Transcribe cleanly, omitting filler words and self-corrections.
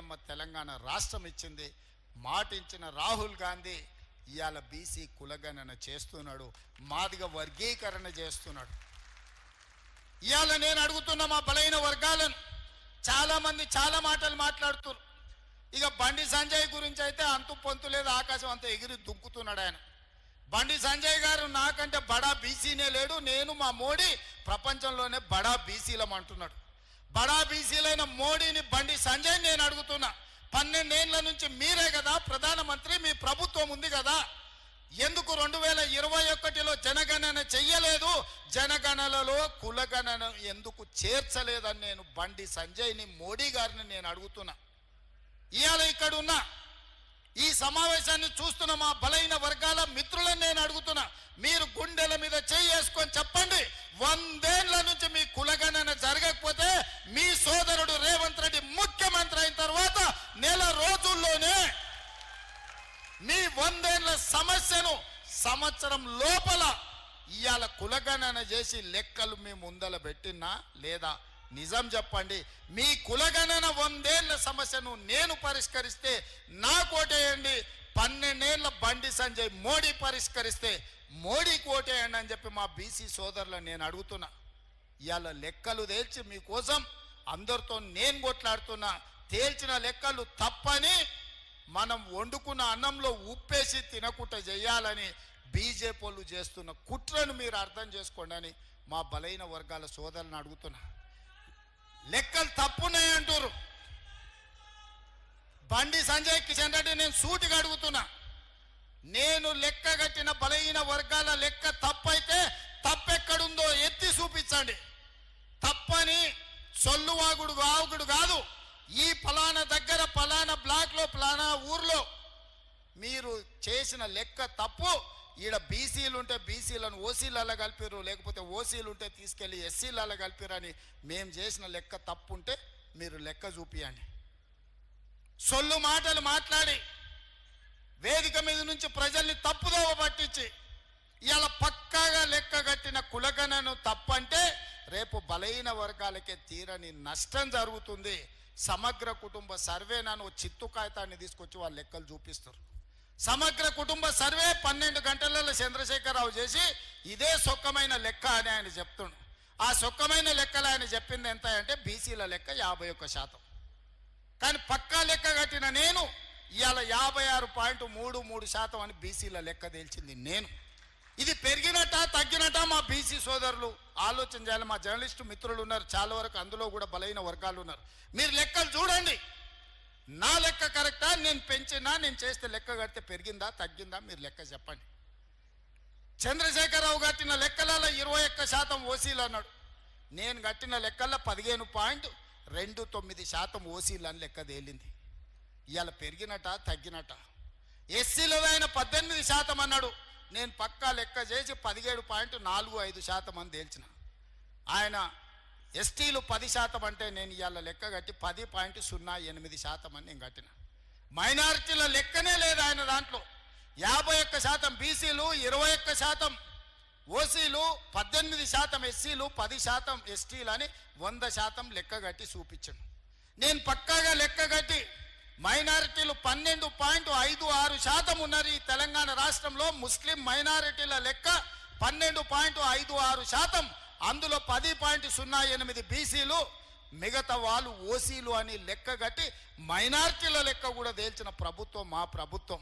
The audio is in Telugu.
అమ్మ తెలంగాణ రాష్ట్రం ఇచ్చింది. మాటించిన రాహుల్ గాంధీ ఇవాళ బీసీ కులగణన చేస్తున్నాడు, మాదిగ వర్గీకరణ చేస్తున్నాడు. ఇవాళ నేను అడుగుతున్న మా బలైన వర్గాలను, చాలామంది చాలా మాటలు మాట్లాడుతున్నారు. ఇక బండి సంజయ్ గురించి అయితే అంతు పొంతు లేదు, ఆకాశం అంతా ఎగిరి దుంకుతున్నాడు ఆయన. బండి సంజయ్ గారు నాకంటే బడా బీసీనే లేడు, నేను మా మోడీ ప్రపంచంలోనే బడా బీసీలం అంటున్నాడు. బడా బీసీలైన మోడీని బండి సంజయ్ నేను అడుగుతున్నా, 12 ఏళ్ల నుంచి మీరే కదా ప్రధానమంత్రి, మీ ప్రభుత్వం ఉంది కదా, ఎందుకు 2021లో జనగణన చెయ్యలేదు, జనగణనలో కులగణన ఎందుకు చేర్చలేదని నేను బండి సంజయ్ని మోడీ గారిని నేను అడుగుతున్నా. ఇవాళ ఇక్కడ ఉన్న ఈ సమావేశాన్ని చూస్తున్న మా బలైన వర్గాల మిత్రులను నేను అడుగుతున్నా, మీరు గుండెల మీద చేసుకొని చెప్పండి, 100 ఏళ్ల నుంచి మీ కులగణన జరగకపోతే మీ సోదరుడు రేవంత్ రెడ్డి ముఖ్యమంత్రి అయిన తర్వాత నెల రోజుల్లోనే మీ 100 ఏళ్ల సమస్యను సంవత్సరం లోపల ఇవాళ కులగణన చేసి లెక్కలు మీ ముందల పెట్టినా లేదా? నిజం చెప్పండి. మీ కులగణన 100 ఏళ్ల సమస్యను నేను పరిష్కరిస్తే నాకు ఓటేయండి, 12 ఏళ్ల బండి సంజయ్ మోడీ పరిష్కరిస్తే మోడీకి ఓటేయండి అని చెప్పి మా బీసీ సోదరులను నేను అడుగుతున్నా. ఇవాళ లెక్కలు తేల్చి మీకోసం అందరితో నేను కొట్లాడుతున్నా. తేల్చిన లెక్కలు తప్పని, మనం వండుకున్న అన్నంలో ఉప్పేసి తినకుండా చేయాలని బీజేపీ వాళ్ళు చేస్తున్న కుట్రను మీరు అర్థం చేసుకోండి అని మా బలైన వర్గాల సోదరులను అడుగుతున్నా. లెక్కలు తప్పున్నాయి అంటారు. బండి సంజయ్ కిషన్ రెడ్డి నేను సూటిగా అడుగుతున్నా, నేను లెక్క కట్టిన బలహీన వర్గాల లెక్క తప్పైతే తప్పెక్కడుందో ఎత్తి చూపించండి. తప్పని సొల్లువాగుడు వాగుడు కాదు. ఈ ఫలానా దగ్గర ఫలానా బ్లాక్లో ఫలానా ఊర్లో మీరు చేసిన లెక్క తప్పు, ఈడ బీసీలు ఉంటే బీసీలను ఓసీలలో కలిపిరు, లేకపోతే ఓసీలు ఉంటే తీసుకెళ్ళి ఎస్సీలలో కలిపిరని మేము చేసిన లెక్క తప్పు ఉంటే మీరు లెక్క చూపియండి. సొల్లు మాటలు మాట్లాడి వేదిక మీద నుంచి ప్రజల్ని తప్పుదోవ పట్టించి ఇవాళ పక్కాగా లెక్క కట్టిన కులగణను తప్పంటే రేపు బలహీన వర్గాలకే తీరని నష్టం జరుగుతుంది. సమగ్ర కుటుంబ సర్వేనని ఓ చిత్తు కాగితాన్ని తీసుకొచ్చి వాళ్ళు లెక్కలు చూపిస్తారు. సమగ్ర కుటుంబ సర్వే 12 గంటలలో చంద్రశేఖరరావు చేసి ఇదే సొక్కమైన లెక్క అని ఆయన చెప్తుండు. ఆ సొక్కమైన లెక్కలు ఆయన చెప్పింది ఎంత అంటే బీసీల లెక్క 51%. కానీ పక్కా లెక్క కట్టిన నేను ఇవాళ 56.33% అని బీసీల లెక్క తేల్చింది నేను. ఇది పెరిగినట్ట తగ్గినట్ట మా బీసీ సోదరులు ఆలోచన చేయాలి. మా జర్నలిస్టు మిత్రులు ఉన్నారు చాలా వరకు, అందులో కూడా బలైన వర్గాలు ఉన్నారు. మీరు లెక్కలు చూడండి, నా లెక్క కరెక్టా, నేను పెంచినా, నేను చేస్తే లెక్క కడితే పెరిగిందా తగ్గిందా మీరు లెక్క చెప్పండి. చంద్రశేఖరరావు కట్టిన లెక్కలలో 21% ఓసీలు అన్నాడు, నేను కట్టిన లెక్కల్లో 15.29% ఓసీలు అని లెక్క తేలింది. ఇవాళ పెరిగినట తగ్గినట. ఎస్సీలదైన 18% అన్నాడు, నేను పక్కా లెక్క చేసి 17.45% అని తేల్చిన. ఆయన ఎస్టీలు 10% అంటే నేను ఇవాళ లెక్క కట్టి 10.08% అని నేను కట్టిన. మైనారిటీల లెక్కనే లేదు ఆయన దాంట్లో. 51% బీసీలు, 21% ఓసీలు, 18% ఎస్సీలు, 10% ఎస్టీలు అని 100% లెక్క కట్టి చూపించాను. నేను పక్కాగా లెక్క కట్టి మైనారిటీలు 12.56% ఉన్నారు ఈ తెలంగాణ రాష్ట్రంలో. ముస్లిం మైనారిటీల లెక్క 12.56%, అందులో 10.08 బీసీలు, మిగతా వాళ్ళు ఓసీలు అని లెక్క కట్టి మైనారిటీల లెక్క కూడా తేల్చిన ప్రభుత్వం మా ప్రభుత్వం.